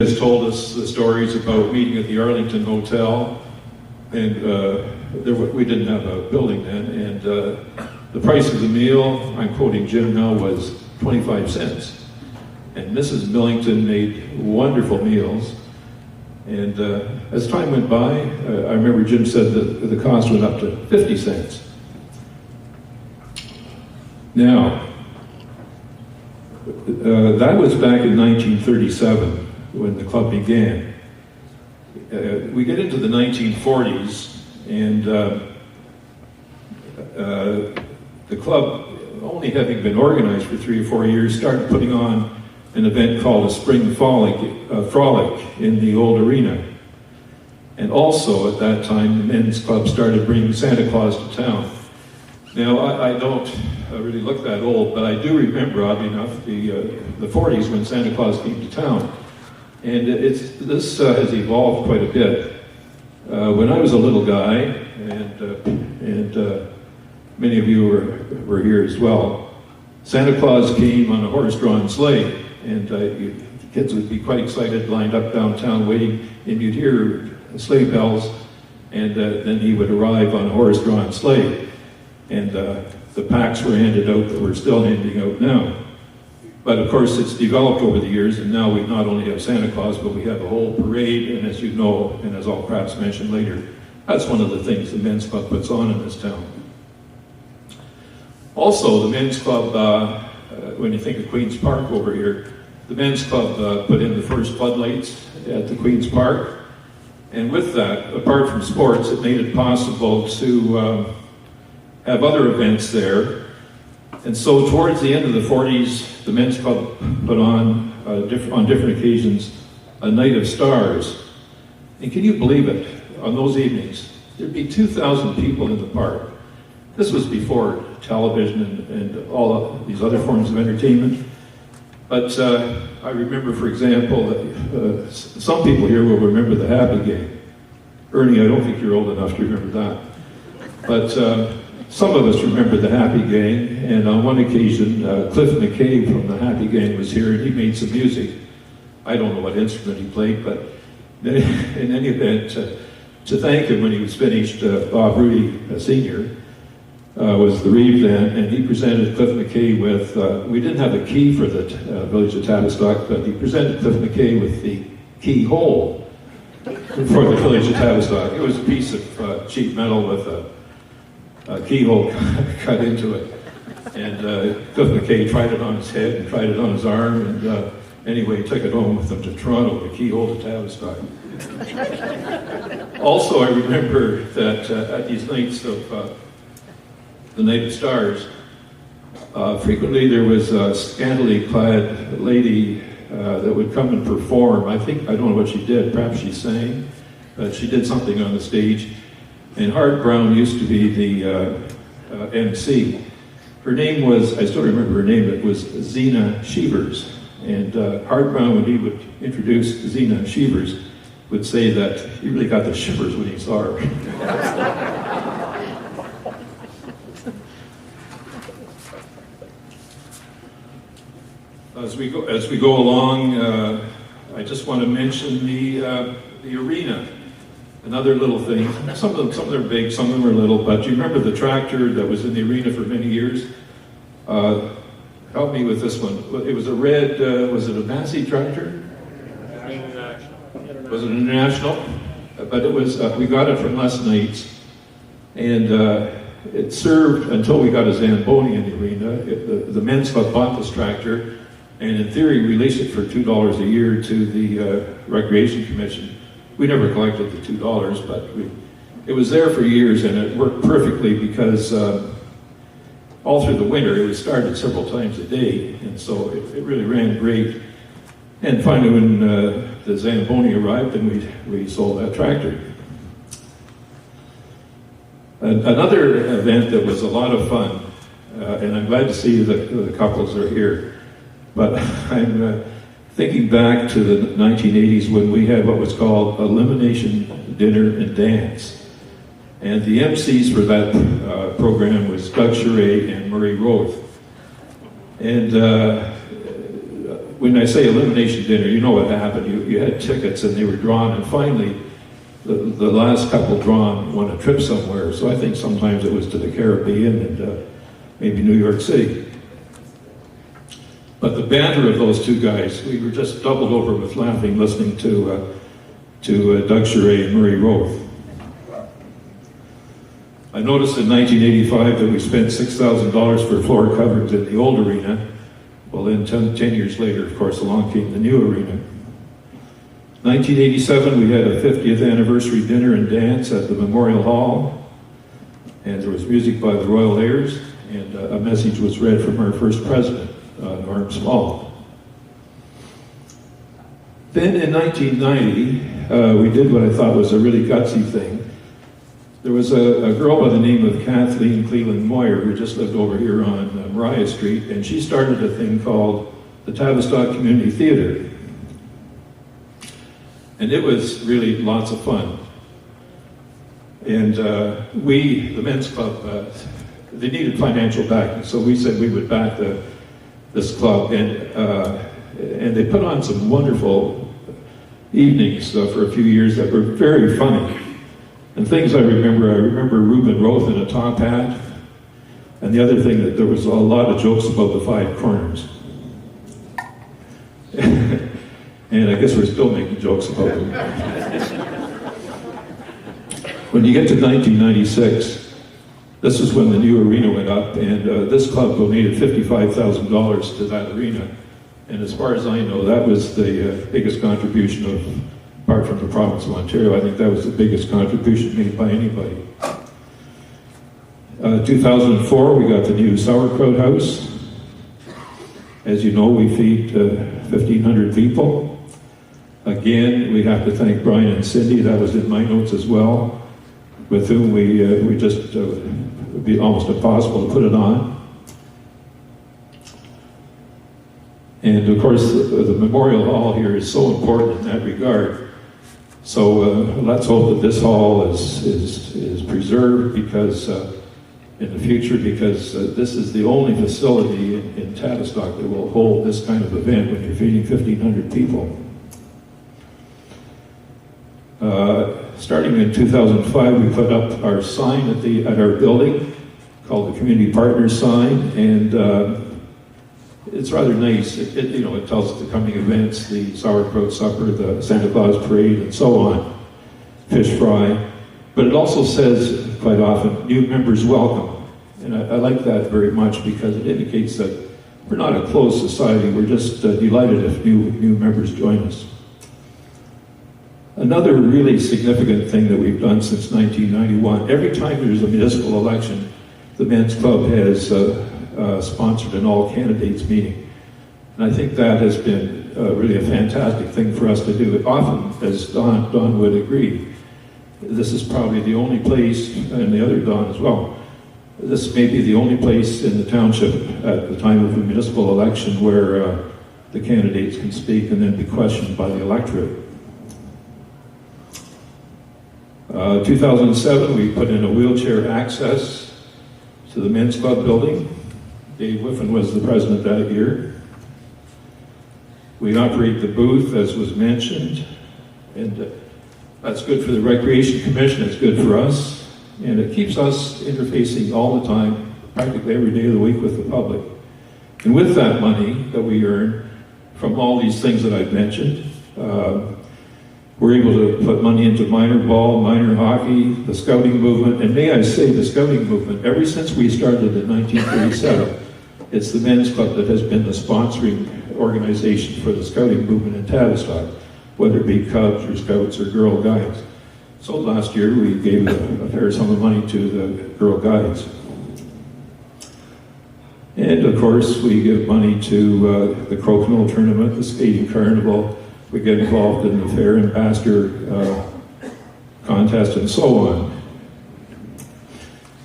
Has told us the stories about meeting at the Arlington Hotel, and we didn't have a building then, and the price of the meal, I'm quoting Jim now, was 25 cents. And Mrs. Millington made wonderful meals, and as time went by, I remember Jim said that the cost went up to 50 cents. Now, that was back in 1937. When the club began. We get into the 1940s, and the club, only having been organized for 3 or 4 years, started putting on an event called a Spring Frolic in the old arena. And also at that time, the men's club started bringing Santa Claus to town. Now, I don't really look that old, but I do remember, oddly enough, the 40s when Santa Claus came to town. And this has evolved quite a bit. When I was a little guy, and many of you were here as well, Santa Claus came on a horse-drawn sleigh, and kids would be quite excited, lined up downtown waiting, and you'd hear sleigh bells, and then he would arrive on a horse-drawn sleigh. And the packs were handed out that we're still handing out now. But of course, it's developed over the years, and now we not only have Santa Claus, but we have a whole parade, and as you know, and as I'll perhaps mention later, that's one of the things the men's club puts on in this town. Also, the men's club, when you think of Queen's Park over here, the men's club put in the first floodlights at the Queen's Park, and with that, apart from sports, it made it possible to have other events there. And so towards the end of the 40s, the men's club put on different occasions, a night of stars. And can you believe it? On those evenings, there'd be 2,000 people in the park. This was before television and all of these other forms of entertainment. But I remember, for example, that some people here will remember the Happy Game. Ernie, I don't think you're old enough to remember that. But some of us remember the Happy Gang, and on one occasion, Cliff McKay from the Happy Gang was here, and he made some music. I don't know what instrument he played, but in any event, to thank him when he was finished, Bob Rudy Sr. Was the reeve then, and he presented Cliff McKay with, we didn't have a key for the village of Tavistock, but he presented Cliff McKay with the keyhole for the village of Tavistock. It was a piece of cheap metal with a keyhole cut into it, and Cliff McKay tried it on his head and tried it on his arm, and anyway, he took it home with him to Toronto, the keyhole to Tavistock. Also, I remember that at these nights of the Night of Stars, frequently there was a scantily clad lady that would come and perform. I don't know what she did, perhaps she sang, but she did something on the stage. And Hart Brown used to be the MC. Her name was, I still remember her name, it was Zena Shevers. And Hart Brown, when he would introduce Zena Shevers, would say that he really got the shivers when he saw her. As we go along, I just want to mention the arena. Another little thing, some of them are big, some of them are little, but do you remember the tractor that was in the arena for many years? Help me with this one. It was a red, was it a Massey tractor? Was it International? But it was, we got it from Les Knight's, and it served until we got a Zamboni in the arena. The men's club bought this tractor, and in theory released it for $2 a year to the Recreation Commission. We never collected the $2, but it was there for years, and it worked perfectly because all through the winter it was started several times a day, and so it really ran great. And finally, when the Zamboni arrived, then we sold that tractor. Another event that was a lot of fun, and I'm glad to see that the couples are here, but I'm thinking back to the 1980s when we had what was called Elimination Dinner and Dance. And the MCs for that program was Doug Charest and Murray Roth. And when I say elimination dinner, you know what happened. You had tickets and they were drawn, and finally the last couple drawn won a trip somewhere. So I think sometimes it was to the Caribbean and maybe New York City. But the banter of those two guys, we were just doubled over with laughing listening to Doug Charest and Murray Roth. I noticed in 1985 that we spent $6,000 for floor coverings in the old arena. Well, then 10 years later, of course, along came the new arena. 1987, we had a 50th anniversary dinner and dance at the Memorial Hall, and there was music by the Royal Airs, and a message was read from our first president, Norm Small. Then in 1990, we did what I thought was a really gutsy thing. There was a girl by the name of Kathleen Cleland Moyer who just lived over here on Mariah Street, and she started a thing called the Tavistock Community Theater. And it was really lots of fun. And we, the men's club, they needed financial backing, so we said we would back this club, and they put on some wonderful evenings for a few years that were very funny. And things I remember Reuben Roth in a top hat, and the other thing that there was a lot of jokes about the five corners. And I guess we're still making jokes about them. When you get to 1996, this is when the new arena went up, and this club donated $55,000 to that arena. And as far as I know, that was the biggest contribution apart from the province of Ontario. I think that was the biggest contribution made by anybody. 2004, we got the new sauerkraut house. As you know, we feed 1,500 people. Again, we have to thank Brian and Cindy, that was in my notes as well, with whom we just, it would be almost impossible to put it on. And of course, the Memorial Hall here is so important in that regard. So let's hope that this hall is preserved because in the future, because this is the only facility in Tavistock that will hold this kind of event when you're feeding 1,500 people. Starting in 2005, we put up our sign at our building called the Community Partners sign, and it's rather nice. It tells us the coming events, the sauerkraut supper, the Santa Claus parade, and so on, fish fry. But it also says, quite often, new members welcome. And I like that very much because it indicates that we're not a closed society. We're just delighted if new members join us. Another really significant thing that we've done since 1991, every time there's a municipal election, the Men's Club has sponsored an all-candidates meeting. And I think that has been really a fantastic thing for us to do. Often, as Don would agree, this is probably the only place, and the other Don as well, this may be the only place in the township at the time of a municipal election where the candidates can speak and then be questioned by the electorate. 2007, we put in a wheelchair access to the Men's Club building. Dave Whiffen was the president that year. We operate the booth, as was mentioned, and that's good for the Recreation Commission, it's good for us, and it keeps us interfacing all the time, practically every day of the week with the public. And with that money that we earn from all these things that I've mentioned, we're able to put money into minor ball, minor hockey, the scouting movement, and may I say the scouting movement, ever since we started in 1937, it's the Men's Club that has been the sponsoring organization for the scouting movement in Tavistock, whether it be Cubs or Scouts or Girl Guides. So last year we gave a fair sum of money to the Girl Guides. And of course we give money to the Crokinole tournament, the skating carnival. We get involved in the fair ambassador contest and so on.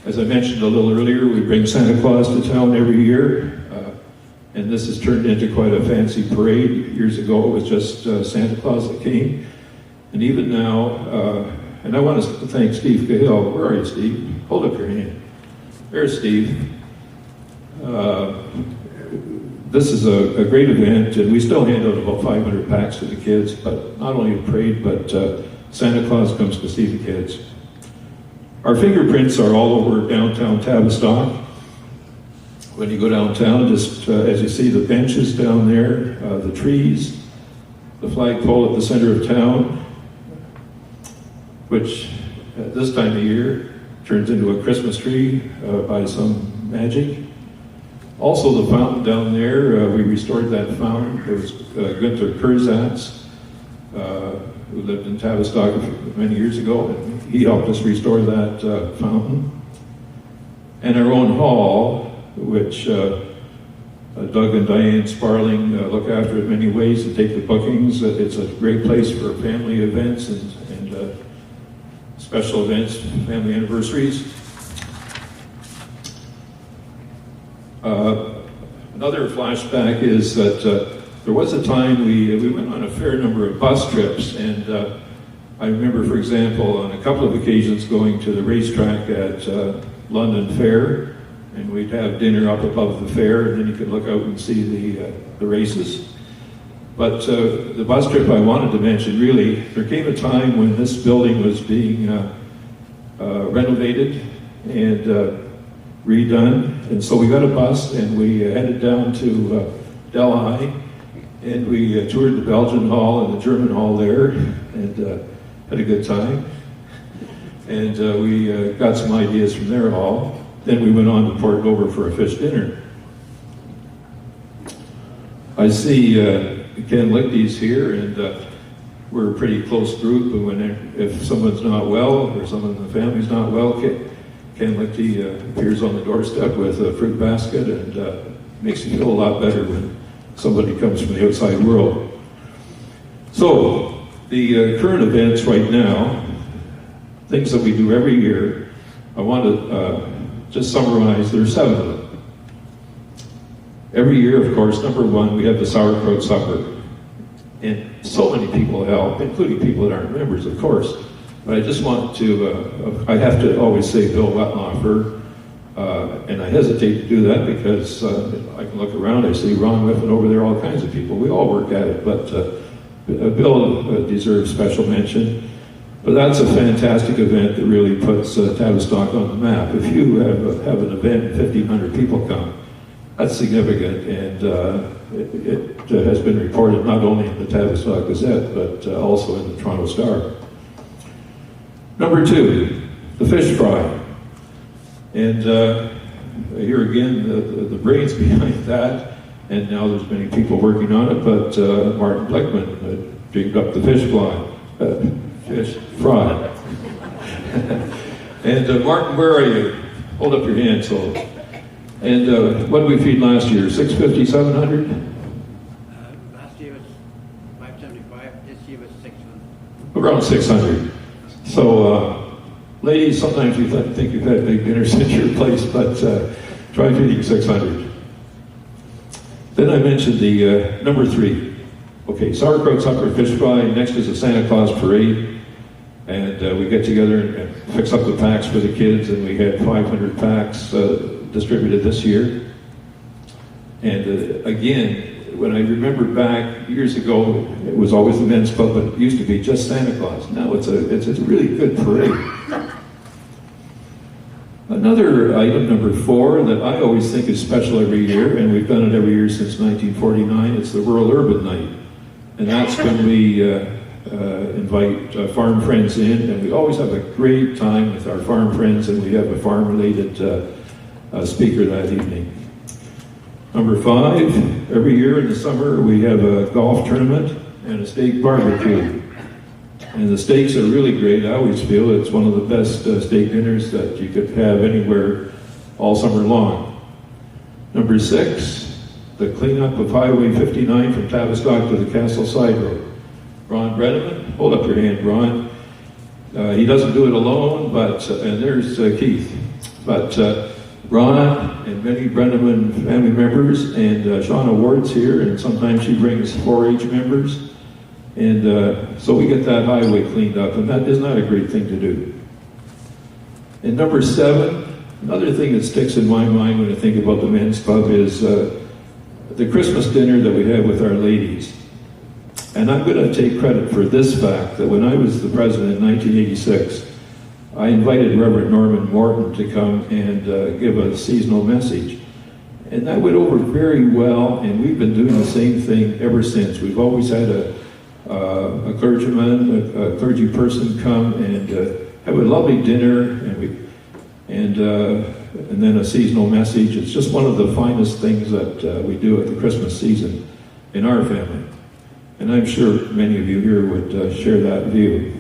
As I mentioned a little earlier, we bring Santa Claus to town every year, and this has turned into quite a fancy parade. Years ago it was just Santa Claus that came, and even now, and I want to thank Steve Cahill. Where are you, Steve? Hold up your hand. There's Steve. this is a great event, and we still hand out about 500 packs to the kids, but not only a parade, but Santa Claus comes to see the kids. Our fingerprints are all over downtown Tavistock. When you go downtown, just as you see the benches down there, the trees, the flagpole at the center of town, which at this time of year turns into a Christmas tree by some magic. Also the fountain down there, we restored that fountain. It was Günther Kurzatz, who lived in Tavistock many years ago, and he helped us restore that fountain. And our own hall, which Doug and Diane Sparling look after in many ways to take the bookings. It's a great place for family events and special events, family anniversaries. Another flashback is that there was a time we went on a fair number of bus trips, and I remember, for example, on a couple of occasions going to the racetrack at London Fair, and we'd have dinner up above the fair, and then you could look out and see the races. But the bus trip I wanted to mention, really, there came a time when this building was being renovated and redone, and so we got a bus and we headed down to Delhi, and we toured the Belgian Hall and the German Hall there, and had a good time. And we got some ideas from their hall. Then we went on to Port Dover for a fish dinner. I see Ken Lichty's here, and we're a pretty close group, and if someone's not well or someone in the family's not well, Ken Lichty appears on the doorstep with a fruit basket, and makes you feel a lot better when somebody comes from the outside world. So, the current events right now, things that we do every year, I want to just summarize. There are 7 of them. Every year, of course, number 1, we have the sauerkraut supper. And so many people help, including people that aren't members, of course. But I just want to, I have to always say Bill Wetlaufer, and I hesitate to do that because I can look around, I see Ron Whiffen over there, all kinds of people. We all work at it, but Bill deserves special mention. But that's a fantastic event that really puts Tavistock on the map. If you have an event, 1,500 people come, that's significant, and it has been reported not only in the Tavistock Gazette, but also in the Toronto Star. Number 2, the fish fry. And here again, the brains behind that, and now there's many people working on it, but Martin Blickman dreamed up the fish fry. And Martin, where are you? Hold up your hand. So, and what did we feed last year? 650, 700? Last year was 575. This year was 600. Around 600. So, ladies, sometimes you think you've had big dinners at your place, but try feeding 600. Then I mentioned the number 3. Okay, sauerkraut supper, fish fry. Next is a Santa Claus parade. And we get together and fix up the packs for the kids, and we had 500 packs distributed this year. And again, when I remember back years ago, it was always the men's club, but it used to be just Santa Claus. Now it's a really good parade. Another item, number 4, that I always think is special every year, and we've done it every year since 1949, it's the Rural Urban Night. And that's when we invite farm friends in, and we always have a great time with our farm friends, and we have a farm-related speaker that evening. Number 5, every year in the summer we have a golf tournament and a steak barbecue. And the steaks are really great. I always feel it's one of the best steak dinners that you could have anywhere all summer long. Number 6, the cleanup of Highway 59 from Tavistock to the Castle Side Road. Ron Brenneman, hold up your hand, Ron. He doesn't do it alone, but, and there's Keith. But Ron and many Brenneman family members, and Shauna Ward's here, and sometimes she brings 4-H members. And so we get that highway cleaned up, and that isn't that a great thing to do? And number 7, another thing that sticks in my mind when I think about the men's club is the Christmas dinner that we had with our ladies. And I'm going to take credit for this fact, that when I was the president in 1986, I invited Reverend Norman Morton to come and give a seasonal message. And that went over very well, and we've been doing the same thing ever since. We've always had a clergyman, a clergy person come and have a lovely dinner, and then a seasonal message. It's just one of the finest things that we do at the Christmas season in our family. And I'm sure many of you here would share that view.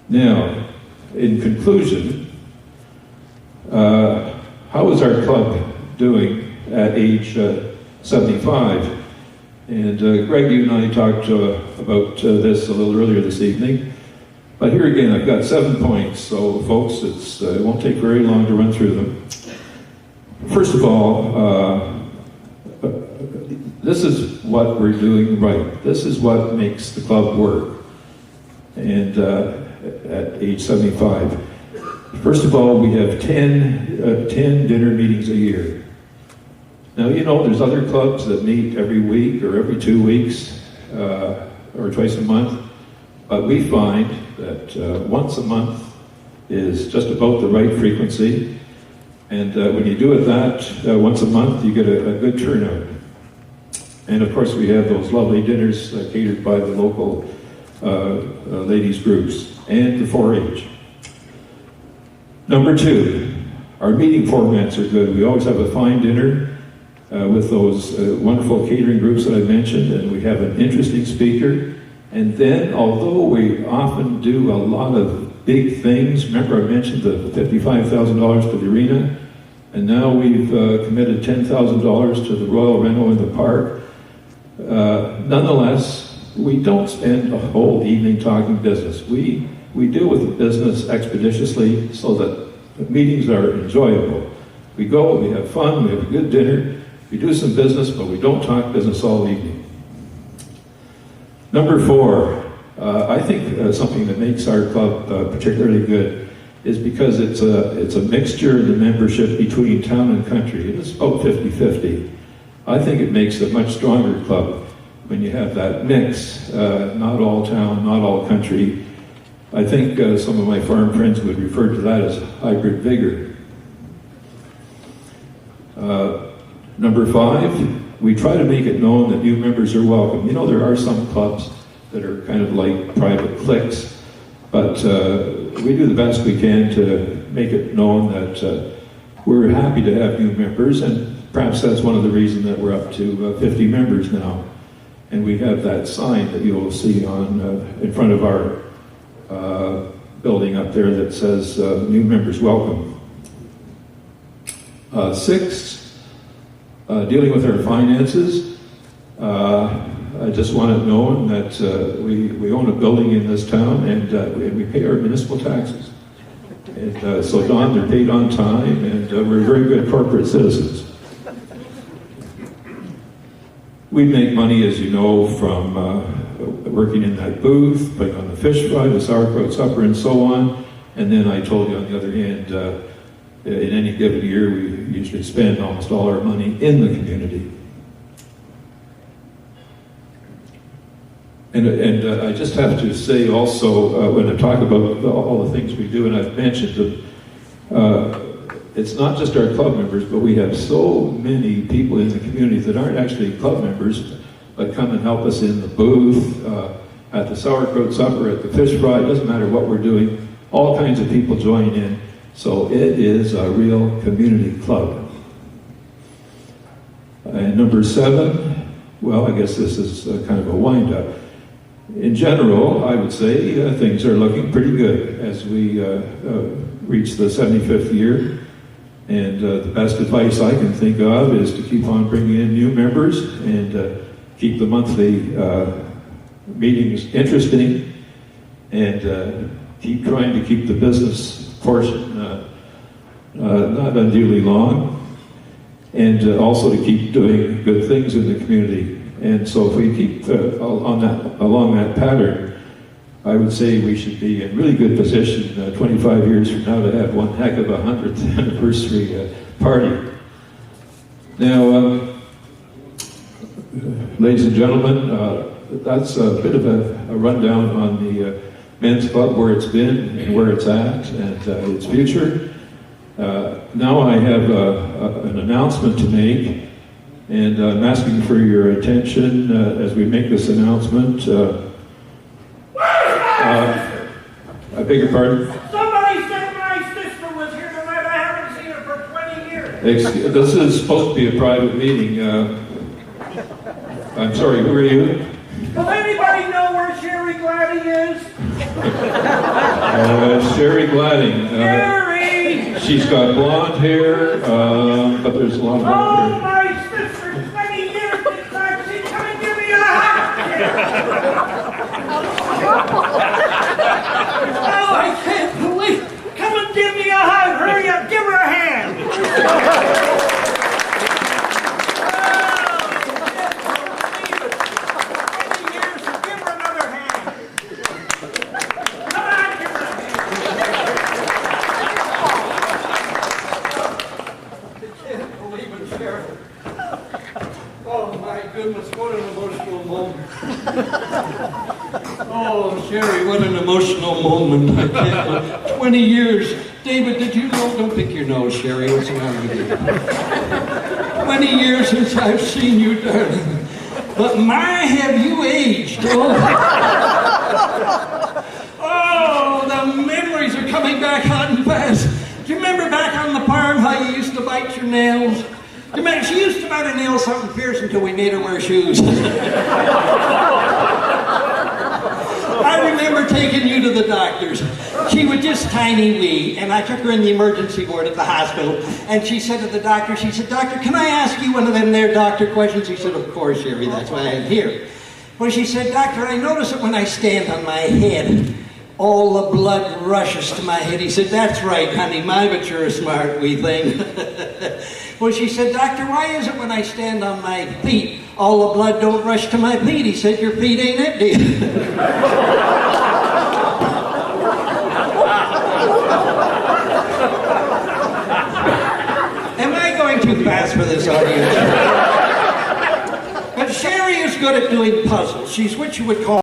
Now, in conclusion, how is our club doing at age 75? And Greg, you and I talked about this a little earlier this evening. But here again, I've got 7 points. So, folks, it won't take very long to run through them. First of all, this is what we're doing right. This is what makes the club work. And at age 75. First of all, we have 10 dinner meetings a year. Now, you know, there's other clubs that meet every week or every 2 weeks or twice a month, but we find that once a month is just about the right frequency, and when you do it once a month, you get a good turnout. And of course, we have those lovely dinners catered by the local ladies groups and the 4-H. Number 2, our meeting formats are good. We always have a fine dinner with those wonderful catering groups that I mentioned, and we have an interesting speaker. And then, although we often do a lot of big things, remember I mentioned the $55,000 to the arena, and now we've committed $10,000 to the Royal Reno in the park. Nonetheless, we don't spend a whole evening talking business. We deal with the business expeditiously so that the meetings are enjoyable. We go, we have fun, we have a good dinner, we do some business, but we don't talk business all evening. Number 4, I think something that makes our club particularly good is because it's a mixture of the membership between town and country. It's about 50-50. I think it makes a much stronger club when you have that mix, not all town, not all country. I think some of my farm friends would refer to that as hybrid vigor. Number 5, we try to make it known that new members are welcome. You know, there are some clubs that are kind of like private cliques, but we do the best we can to make it known that we're happy to have new members, and perhaps that's one of the reasons that we're up to 50 members now. And we have that sign that you'll see on in front of our building up there that says new members welcome. 6, dealing with our finances. I just want it known that we own a building in this town, and we pay our municipal taxes. And so, Don, they're paid on time, and we're very good corporate citizens. We make money, as you know, from working in that booth, putting on the fish fry, the sauerkraut supper, and so on. And then I told you, on the other hand, in any given year, we usually spend almost all our money in the community. And I just have to say also, when I talk about all the things we do, and I've mentioned, it's not just our club members, but we have so many people in the community that aren't actually club members, but come and help us in the booth, at the sauerkraut supper, at the fish fry. It doesn't matter what we're doing. All kinds of people join in. So it is a real community club. And number 7, well, I guess this is kind of a wind-up. In general, I would say things are looking pretty good as we reach the 75th year. And the best advice I can think of is to keep on bringing in new members and keep the monthly meetings interesting, and keep trying to keep the business portion not unduly long, and also to keep doing good things in the community. And so if we keep along that pattern, I would say we should be in really good position 25 years from now to have one heck of a 100th anniversary party. Now, ladies and gentlemen, that's a bit of a rundown on the men's club, where it's been and where it's at and its future. Now I have an announcement to make, and I'm asking for your attention as we make this announcement. I beg your pardon? Somebody said my sister was here tonight. I haven't seen her for 20 years. This is supposed to be a private meeting. I'm sorry, who are you? Does anybody know where Sherry Gladdy is? Sherry Gladding. Sherry! She's got blonde hair, but there's a lot of Oh, blonde hair. my sister, 20 years since I've seen. Come and give me a hug. Oh, I can't believe. Come and give me a hug. Hurry up. Give her a hand. Oh my goodness, what an emotional moment. Oh, Sherry, what an emotional moment. I can't, 20 years. David, did you know? Don't pick your nose, Sherry. What's wrong with you? 20 years since I've seen you, darling. But my, have you aged. Oh, the memories are coming back hot and fast. Do you remember back on the farm how you used to bite your nails? You remember, she used to bite her nails something fierce until we made her wear shoes. I remember taking you to the doctors. She was just tiny wee, and I took her in the emergency ward at the hospital, and she said to the doctor, she said, "Doctor, can I ask you one of them there doctor questions?" He said, "Of course, Sherry, that's why I'm here." Well, she said, "Doctor, I notice that when I stand on my head, all the blood rushes to my head." He said, "That's right, honey, but you're a smart wee thing." Well, she said, "Doctor, why is it when I stand on my feet, all the blood don't rush to my feet?" He said, "Your feet ain't empty." Am I going too fast for this audience? But Sherry is good at doing puzzles. She's what you would call